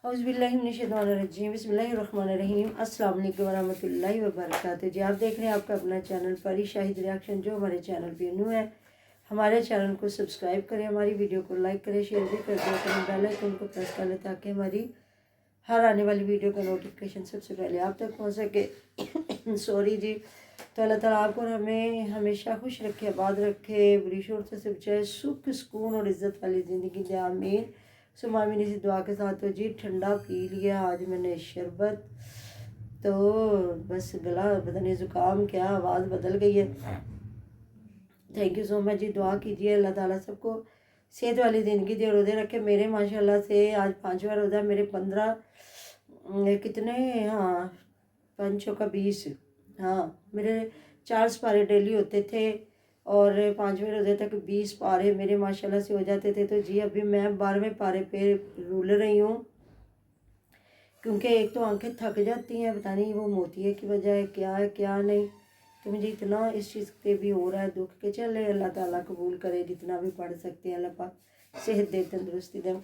औज़ुबिल्लाहिमिनश्शैतानिर्रजीम बिस्मिल्लाहिर्रहमानिर्रहीम अस्सलाम वालेकुम वरहमतुल्लाहि वबरकातुहू। जी आप देख रहे हैं आपका अपना चैनल परी शाहिद रिएक्शन। जो हमारे चैनल पे न्यू है हमारे चैनल को सब्सक्राइब करें, हमारी वीडियो को लाइक करें, शेयर भी कर दिया करें, बेल आइकन को प्रेस कर लें ताकि हमारी हर आने वाली वीडियो का नोटिफिकेशन सबसे पहले आप तक पहुँच सके। सॉरी जी। तो अल्लाह ताला आपको और हमें हमेशा खुश रखे, आबाद रखे, बुरी शोर से बचाए, सुख सुकून और इज़्ज़त वाली ज़िंदगी दे, आमीन। सुमामिनी से दुआ के साथ। तो जी ठंडा पी लिया आज मैंने शरबत, तो बस गला पता नहीं ज़ुकाम क्या आवाज़ बदल गई है। थैंक यू सो मच जी। दुआ कीजिए अल्लाह ताला सबको सेहत वाली ज़िंदगी दे, रोज़े रखे। मेरे माशाल्लाह से आज 5वां रोज़ा, मेरे 15 कितने, हाँ 5 का 20, हाँ मेरे 4 पारे डेली होते थे और 5वें रोज़े तक 20 पारे मेरे माशाल्लाह से हो जाते थे। तो जी अभी मैं 12वें पारे पे रुल रही हूँ, क्योंकि एक तो आंखें थक जाती हैं, पता नहीं वो मोतिये की वजह है क्या है क्या नहीं। तो मुझे इतना इस चीज़ पे भी हो रहा है दुख के, चले अल्लाह ताला कबूल करे, जितना भी पढ़ सकते हैं अल्लाह पाक सेहत दे, तंदुरुस्ती दे।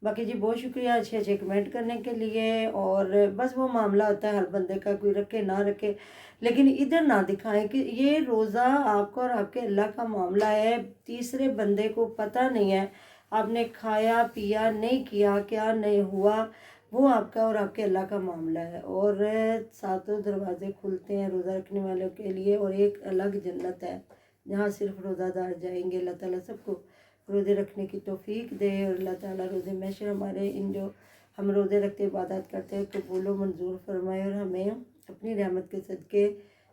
बाकी जी बहुत शुक्रिया अच्छे अच्छे कमेंट करने के लिए। और बस वो मामला होता है हर बंदे का, कोई रखे ना रखे, लेकिन इधर ना दिखाएं कि ये रोज़ा आपका और आपके अल्लाह का मामला है। तीसरे बंदे को पता नहीं है, आपने खाया पिया नहीं किया, क्या नहीं हुआ, वो आपका और आपके अल्लाह का मामला है। और सातों दरवाजे खुलते हैं रोज़ा रखने वालों के लिए, और एक अलग जन्नत है जहाँ सिर्फ रोज़ादार जाएंगे। अल्लाह ताला सबको रोज़े रखने की तौफीक दे, और अल्लाह ताला रोज़े मैशर हमारे इन जो हम रोज़े रखते इबादत करते हैं कबूल व मंजूर फरमाए, और हमें अपनी रहमत के सदके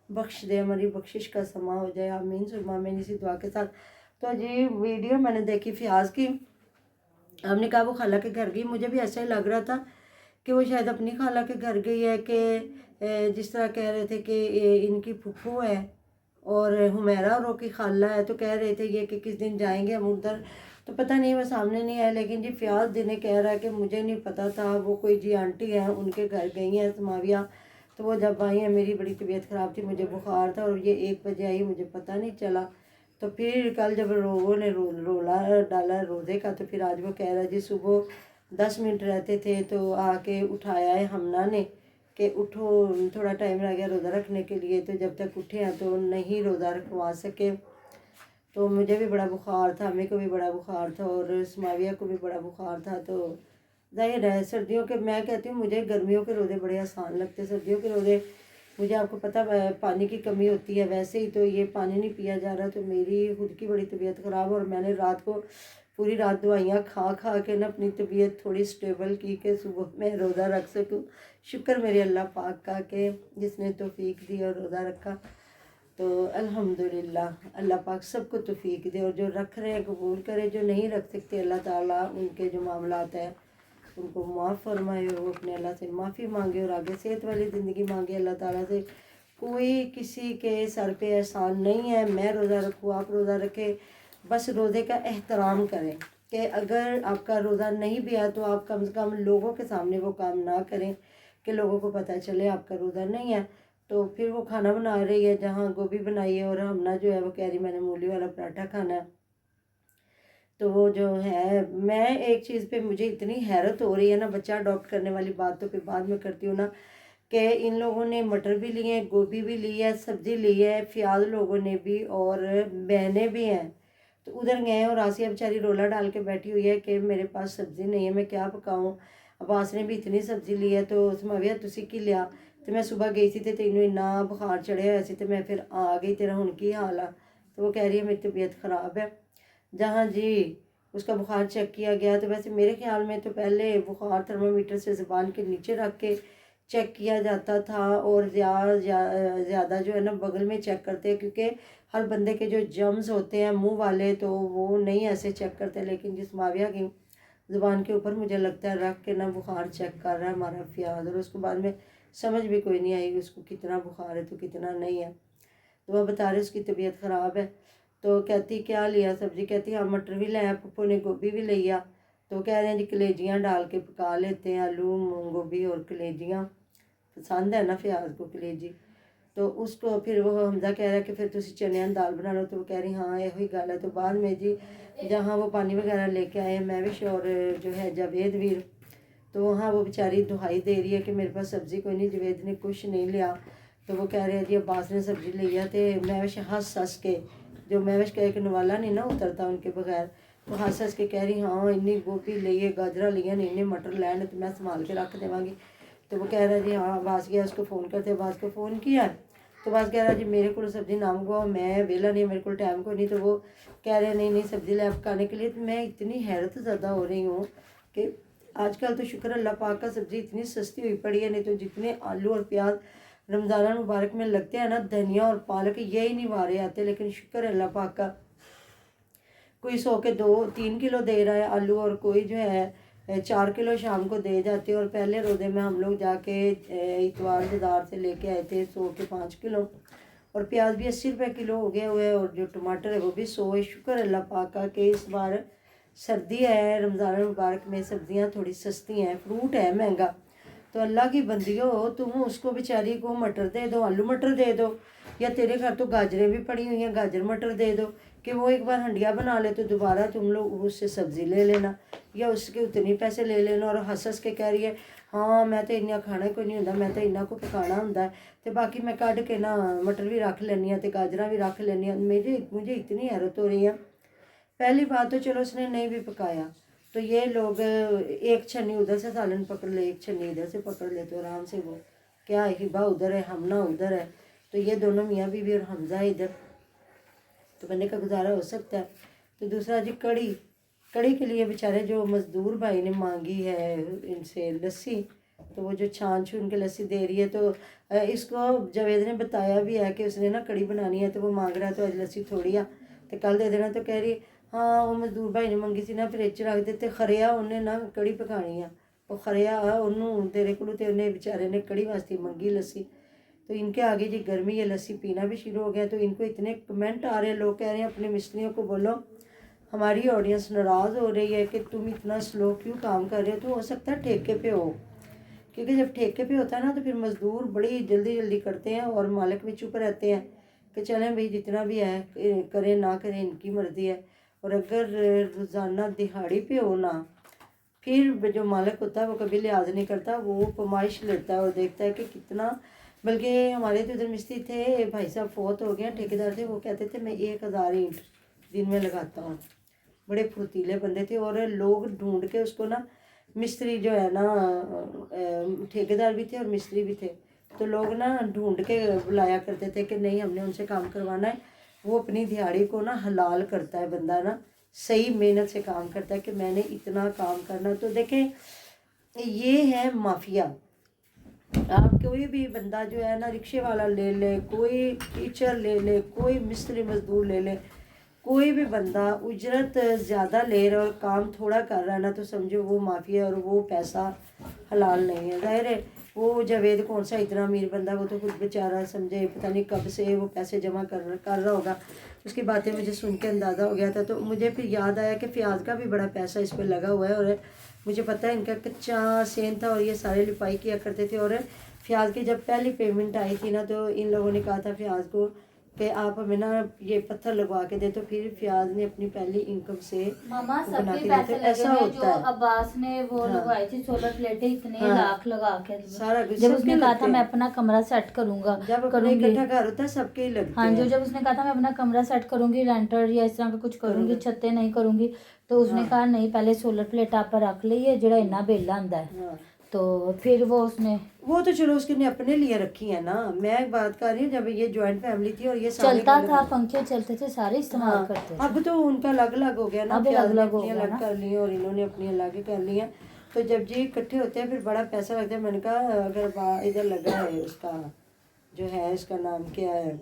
बख्श दे, हमारी बख्शिश का समा हो जाए, आमीन सुम्मा आमीन, इसी दुआ के साथ। तो जी वीडियो मैंने देखी फ़ियाज़ की, हमने कहा वो खाला के घर गई, मुझे भी ऐसा ही लग रहा था कि वो शायद अपनी खाला के घर गई है, कि जिस तरह कह रहे थे कि इनकी फुफ्फू है और हुमैरा और की खाला है, तो कह रहे थे ये कि किस दिन जाएंगे हम उधर। तो पता नहीं वो सामने नहीं आया, लेकिन जी फ़ियाज़ दिने कह रहा है कि मुझे नहीं पता था, वो कोई जी आंटी हैं उनके घर गई हैं समाविया। तो वो जब आई हैं मेरी बड़ी तबीयत ख़राब थी, मुझे बुखार था, और ये 1 बजे आई, मुझे पता नहीं चला। तो फिर कल जब लोगों ने रोला डाला रोज़े का, तो फिर आज वो कह रहा जी सुबह 10 मिनट रहते थे तो आके उठाया है हमना ने कि उठो, थोड़ा टाइम रह गया रोज़ा रखने के लिए, तो जब तक उठे हैं तो नहीं रोज़ा रखवा सके। तो मुझे भी बड़ा बुखार था, अम्मी को भी बड़ा बुखार था, और समाविया को भी बड़ा बुखार था। तो जाहिर है सर्दियों के, मैं कहती हूँ मुझे गर्मियों के रोज़े बड़े आसान लगते हैं, सर्दियों के रोज़े मुझे, आपको पता है पानी की कमी होती है, वैसे ही तो ये पानी नहीं पिया जा रहा। तो मेरी खुद की बड़ी तबीयत ख़राब, और मैंने रात को पूरी रात दवाइयाँ खा खा के ना अपनी तबीयत थोड़ी स्टेबल की कि सुबह मैं रोज़ा रख सकूँ। शुक्र मेरे अल्लाह पाक का कि जिसने तौफीक दी और रोज़ा रखा। तो अल्हम्दुलिल्लाह अल्लाह पाक सबको तौफीक दे, और जो रख रहे हैं कबूल करे, जो नहीं रख सकते अल्लाह ताला उनके जो मामलात हैं उनको माफ़ फरमाए, और वो अपने अल्लाह से माफ़ी मांगे और आगे सेहत वाली ज़िंदगी मांगे अल्लाह ताला से। कोई किसी के सर पे एहसान नहीं है, मैं रोज़ा रखूँ आप रोज़ा रखें, बस रोज़े का एहतराम करें कि अगर आपका रोज़ा नहीं भी है तो आप कम से कम लोगों के सामने वो काम ना करें कि लोगों को पता चले आपका रोज़ा नहीं है। तो फिर वो खाना बना रही है, जहाँ गोभी बनाई है, और हमना जो है वो कह रही मैंने मूली वाला पराठा खाना है। तो वो जो है, मैं एक चीज़ पे मुझे इतनी हैरत हो रही है ना, बच्चा अडॉप्ट करने वाली बात तो फिर बाद में करती हूँ ना, कि इन लोगों ने मटर भी लिए हैं, गोभी भी ली है, सब्ज़ी ली है, फ़ियाज़ लोगों ने भी, और बहनें भी हैं। तो उधर गए और आसिया बेचारी रोला डाल के बैठी हुई है कि मेरे पास सब्ज़ी नहीं है, मैं क्या पकाऊँ। अब्बास ने भी इतनी सब्ज़ी ली है, तो समाविया तुसी की लिया। तो मैं सुबह गई थी तो तेनों इन्ना बुखार चढ़िया होया सी, तो मैं फिर आ गई, तेरा हुण की हाल आ। तो वो कह रही है मेरी तबीयत ख़राब है। जहाँ जी उसका बुखार चेक किया गया, तो वैसे मेरे ख्याल में तो पहले बुखार थर्मामीटर से ज़ुबान के नीचे रख के चेक किया जाता था, और ज़्यादा जो है ना बगल में चेक करते हैं, क्योंकि हर बंदे के जो जम्स होते हैं मुंह वाले तो वो नहीं ऐसे चेक करते। लेकिन जिस माविया की ज़ुबान के ऊपर मुझे लगता है रख के ना बुखार चेक कर रहा है हमारा फ़ियाज़, और उसके बाद में समझ भी कोई नहीं आई उसको कितना बुखार है तो कितना नहीं है। तो वह बता रहे उसकी तबीयत ख़राब है। तो कहती क्या लिया सब्ज़ी, कहती हाँ मटर भी लाया, पप्पू ने गोभी भी लिया। तो कह रहे हैं जी कलेजियाँ डाल के पका लेते हैं, आलू गोभी और कलेजियाँ पसंद है ना फ़ियाज़ को कलेजी। तो उसको फिर वो हमजा कह रहा है कि फिर तुसी चने दाल बना लो, तो वो कह रही हाँ यही ही गल है। तो बाद में जी जहाँ वो पानी वगैरह लेके आए महविश और जो है जावेद वीर, تو वहाँ वो बेचारी दुहाई दे रही है कि मेरे पास सब्ज़ी कोई नहीं, जवेद ने कुछ नहीं लिया। तो वो कह रहे हैं जी अब्बास ने सब्ज़ी ली है। तो महविश हंस के, जो महविश का एक नवाला नहीं ना उतरता उनके बगैर, तो हंस के कह रही हाँ इन्नी गोभी ली है, गाजरा ली है, इन्ने मटर लैन, तो मैं संभाल के रख देवांगी। तो वो कह रहा है जी हाँ अब्बास गया, उसको फ़ोन करते, अब्बास को फ़ोन किया। तो अब्बास कह रहा है जी मेरे को सब्ज़ी ना मंगवाओ, मैं वेला नहीं, मेरे को टाइम को नहीं। तो वो कह रहे हैं नहीं सब्ज़ी ले पकाने के लिए। तो मैं इतनी हैरत ज़्यादा हो रही हूँ कि आजकल तो शुक्र अल्लाह पाक का सब्ज़ी इतनी सस्ती हुई पड़ी है, नहीं तो जितने आलू और प्याज रमज़ान मुबारक में लगते हैं ना, धनिया और पालक यही नहीं वारे आते। लेकिन शुक्र अल्लाह पाक का, कोई 100 के 2-3 किलो दे रहा है आलू, और कोई जो है 4 किलो शाम को दे जाते हैं। और पहले रोज़े में हम लोग जाके इतवार बाज़ार से लेके आए थे 100 के 5 किलो, और प्याज भी 80 रुपये किलो हो गया हुआ है, और जो टमाटर है वो भी 100 है। शुक्र अल्लाह पाक का कि इस बार सर्दी है, रमज़ान मुबारक में सब्ज़ियाँ थोड़ी सस्ती हैं, फ्रूट है महंगा। तो अल्लाह की बंदियों हो, तुम उसको बेचारी को मटर दे दो, आलू मटर दे दो, या तेरे घर तो गाजरें भी पड़ी हुई हैं, गाजर मटर दे दो कि वो एक बार हंडिया बना ले, तो दोबारा तुम लोग उससे सब्ज़ी ले लेना, या उसके उतने पैसे ले लेना। और हंस के कह रही है हाँ मैं तो इन्ना खाना कोई नहीं होंदा, मैं तो इन्ना को पकाना होंदा, तो बाकी मैं कढ़ के ना मटर भी रख लैनी हाँ, तो गाजर भी रख लैनी हाँ। मुझे इतनी हैरत हो रही है। पहली बात तो चलो उसने नहीं भी पकाया, तो ये लोग एक छन्नी उधर से सालन पकड़ ले, एक छन्नी इधर से पकड़ ले, तो आराम से वो क्या है, हिबा उधर है, हमना उधर है, तो ये दोनों मियाँ बीवी और हमजा है इधर, तो बंदे का गुजारा हो सकता है। तो दूसरा जी कड़ी के लिए बेचारे जो मज़दूर भाई ने मांगी है इनसे लस्सी, तो वो जो छान छून के लस्सी दे रही है। तो इसको जावेद ने बताया भी है कि उसने ना कड़ी बनानी है, तो वो मांग रहा है, तो आज लस्सी थोड़ी आ तो कल दे देना। तो कह रही हाँ वो मजदूर भाई ने मंगी सी ना, फ्रिज रख दिते, खरिया उन्हें ना कड़ी पकानी है, वो खरिया उन्होंने तेरे को, तो उन्हें बेचारे ने कड़ी वास्ते मंगी लस्सी। तो इनके आगे जी गर्मी ये लस्सी पीना भी शुरू हो गया। तो इनको इतने कमेंट आ रहे हैं, लोग कह रहे हैं अपने मिस्त्रियों को बोलो, हमारी ऑडियंस नाराज़ हो रही है कि तुम इतना स्लो क्यों काम कर रहे हो। तो हो सकता है ठेके पे हो, क्योंकि जब ठेके पे होता है ना तो फिर मज़दूर बड़ी जल्दी जल्दी करते हैं, और मालिक भी चुप रहते हैं कि चलें भाई जितना भी है करें ना करें इनकी मर्ज़ी है। और अगर रोज़ाना दिहाड़ी पे हो ना, फिर जो मालिक होता है वो कभी लिहाज नहीं करता, वो पमाइश लेता है और देखता है कि कितना। बल्कि हमारे तो इधर मिस्त्री थे, भाई साहब फौत हो गया, ठेकेदार थे, वो कहते थे मैं 1000 ईंट दिन में लगाता हूँ। बड़े फुर्तीले बंदे थे, और लोग ढूंढ के उसको ना, मिस्त्री जो है ना, ठेकेदार भी थे और मिस्त्री भी थे, तो लोग ना ढूंढ के बुलाया करते थे कि नहीं हमने उनसे काम करवाना है। वो अपनी दिहाड़ी को ना हलाल करता है बंदा ना, सही मेहनत से काम करता है कि मैंने इतना काम करना। तो देखें ये है माफिया। आप कोई भी बंदा जो है ना, रिक्शे वाला ले ले, कोई टीचर ले ले, कोई मिस्त्री मजदूर ले ले, कोई भी बंदा उजरत ज़्यादा ले रहा और काम थोड़ा कर रहा है ना, तो समझो वो माफिया, और वो पैसा हलाल नहीं है। ज़ाहिर है वो जावेद कौन सा इतना अमीर बंदा, वो तो खुद बेचारा समझे पता नहीं कब से वो पैसे जमा कर रहा होगा। उसकी बातें मुझे सुन के अंदाज़ा हो गया था। तो मुझे फिर याद आया कि फ़याज़ का भी बड़ा पैसा इस पर लगा हुआ है, और मुझे पता है इनका कच्चा सेन था, और ये सारे लिपाई किया करते थे। और फ़याज़ की जब पहली पेमेंट आई थी ना, तो इन लोगों ने कहा था फ़याज़ को कि आप हमें ना ये पत्थर लगवा के दे, तो फिर फ़याज़ ने अपनी पहली इनकम से मामा बना सबके के पैसे देते। लगे ऐसा हुए होता जो है। अब्बास ने वो हाँ। लगवाई थी सोलर प्लेटें, इतने हाँ। लाख लगा के सारा कुछ जब सबके उसने कहा था लगते मैं हैं। अपना कमरा सेट करूंगा जब अपने करूंगी, इकट्ठा घर होता है सबके ही लगते हाँ जो हैं। जब उसने कहा था मैं अपना कमरा सेट करूंगी, रेंटर या इस तरह का कुछ करूंगी, करूंगा। छतें नहीं करूंगी, तो उसने हाँ। कहा नहीं पहले सोलर प्लेट आप रख लीजिए जेड़ा इन्ना बिल आंदा है। हाँ। तो फिर वो उसने वो तो चलो उसके ने अपने लिए रखी है ना, मैं एक बात कर रही हूँ जब ये जॉइंट फैमिली थी और ये सारे चलता के था, लोग- पंखे चलते थे, सारे इस्तेमाल हाँ। करते थे। अब तो उनका अलग अलग हो गया ना, अब फ़याज़ ने अलग-अलग हो अपनी गया अलग ना। कर ली और इन्होंने अपनी अलग कर ली है। तो जब जी इकट्ठे होते हैं फिर बड़ा पैसा लगता है। मैंने कहा अगर इधर लगा है उसका जो है, इसका नाम क्या है,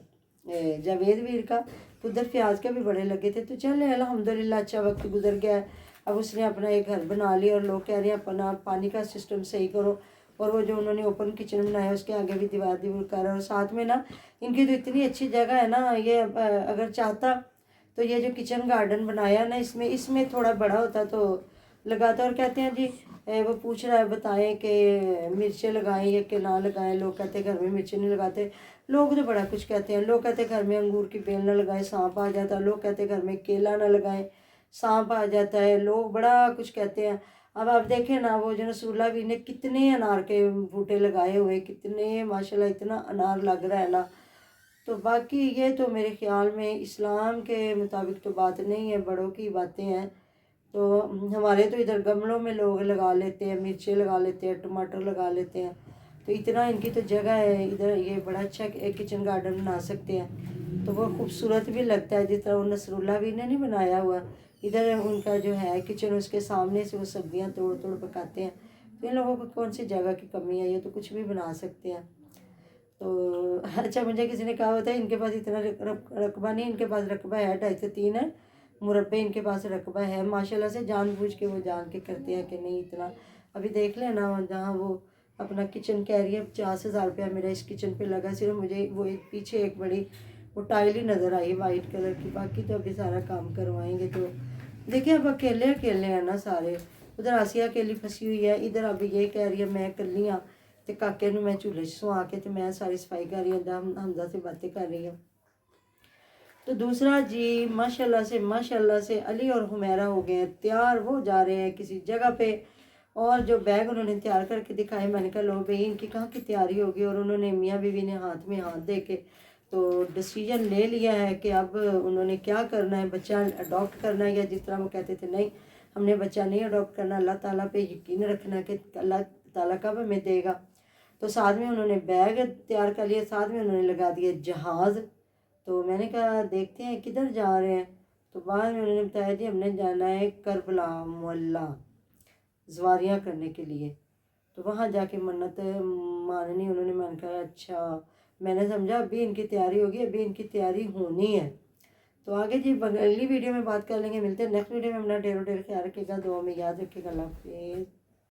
जावेद वीर का, तो उधर फ़याज़ के भी बड़े लगे थे। तो चल अल्हम्दुलिल्लाह अच्छा वक्त गुजर गया है। अब उसने अपना एक घर बना लिया, और लोग कह रहे हैं अपना पानी का सिस्टम सही करो। और वो जो उन्होंने ओपन किचन बनाया उसके आगे भी दीवार कर, और साथ में ना इनकी तो इतनी अच्छी जगह है ना, ये अगर चाहता तो ये जो किचन गार्डन बनाया ना, इसमें थोड़ा बड़ा होता तो लगाता। और कहते हैं जी वो पूछ रहा है बताएं कि मिर्चें लगाएं या कि ना लगाएं। लोग कहते हैं घर में मिर्चें नहीं लगाते, लोग तो बड़ा कुछ कहते हैं। लोग कहते हैं घर में अंगूर की बेल ना लगाएं सांप आ जाता है, लोग कहते हैं घर में केला ना लगाएं सांप आ जाता है, लोग बड़ा कुछ कहते हैं। अब आप देखें ना, वो जो नसरुल्लाह भी ने कितने अनार के बूटे लगाए हुए, कितने माशाल्लाह इतना अनार लग रहा है ना। तो बाकी ये तो मेरे ख्याल में इस्लाम के मुताबिक तो बात नहीं है, बड़ों की बातें हैं। तो हमारे तो इधर गमलों में लोग लगा लेते हैं, मिर्चें लगा लेते हैं, टमाटर लगा लेते हैं। तो इतना इनकी तो जगह है इधर, ये बड़ा अच्छा एक किचन गार्डन बना सकते हैं। तो वो खूबसूरत भी लगता है, जिस तरह वो नसरुल्लाह भी ने नहीं बनाया हुआ। इधर उनका जो है किचन, उसके सामने से वो सब्जियां तोड़ तोड़ पकाते हैं। तो इन लोगों को कौन सी जगह की कमी है, ये तो कुछ भी बना सकते हैं। तो अच्छा, मुझे किसी ने कहा होता है इनके पास इतना रकबा नहीं, इनके पास रकबा है 2.5 से 3 है मुरब्बे, इनके पास रकबा है माशाल्लाह से। जानबूझ के वो जान के करते हैं कि नहीं इतना। अभी देख लेना जहाँ वो अपना किचन कह रही है 50,000 रुपया मेरा इस किचन पे लगा, सिर्फ मुझे वो एक पीछे एक बड़ी वो टाइल ही नज़र आई वाइट कलर की, बाकी तो अभी सारा काम करवाएंगे। तो देखिए अब अकेले अकेले हैं ना सारे। उधर आसिया अकेली फंसी हुई है, इधर अभी ये कह रही है मैं कल्ली हाँ, तो काके नूं मैं झूले सुआ के तो मैं सारी सफाई कर रही हूँ, हमजा से बातें कर रही हूँ। तो दूसरा जी माशाल्लाह से अली और हुमैरा हो गए हैं तैयार, वो जा रहे हैं किसी जगह पे। और जो बैग उन्होंने तैयार करके दिखाए, मैंने कहा लो भाई इनकी कहाँ की तैयारी होगी। और उन्होंने मियाँ बीवी ने हाथ में हाथ दे के तो डिसीजन ले लिया है कि अब उन्होंने क्या करना है, बच्चा अडॉप्ट करना है, या जिस तरह वो कहते थे नहीं हमने बच्चा नहीं अडॉप्ट करना, अल्लाह ताला पे यकीन रखना कि अल्लाह ताला कब हमें देगा। तो साथ में उन्होंने बैग तैयार कर लिया, साथ में उन्होंने लगा दिया जहाज़। तो मैंने कहा देखते हैं किधर जा रहे हैं। तो बाद में उन्होंने बताया जी हमने जाना है करबला मोहल्ला ज़वारियाँ करने के लिए। तो वहाँ जाके मन्नत माननी उन्होंने। मैंने कहा अच्छा, मैंने समझा अभी इनकी तैयारी होगी, अभी इनकी तैयारी होनी है। तो आगे जी अगली वीडियो में बात कर लेंगे, मिलते हैं नेक्स्ट वीडियो में। अपना ढेरों ढेर ख्याल रखिएगा, दुआ में याद रखिएगा। अल्लाह हाफिज़।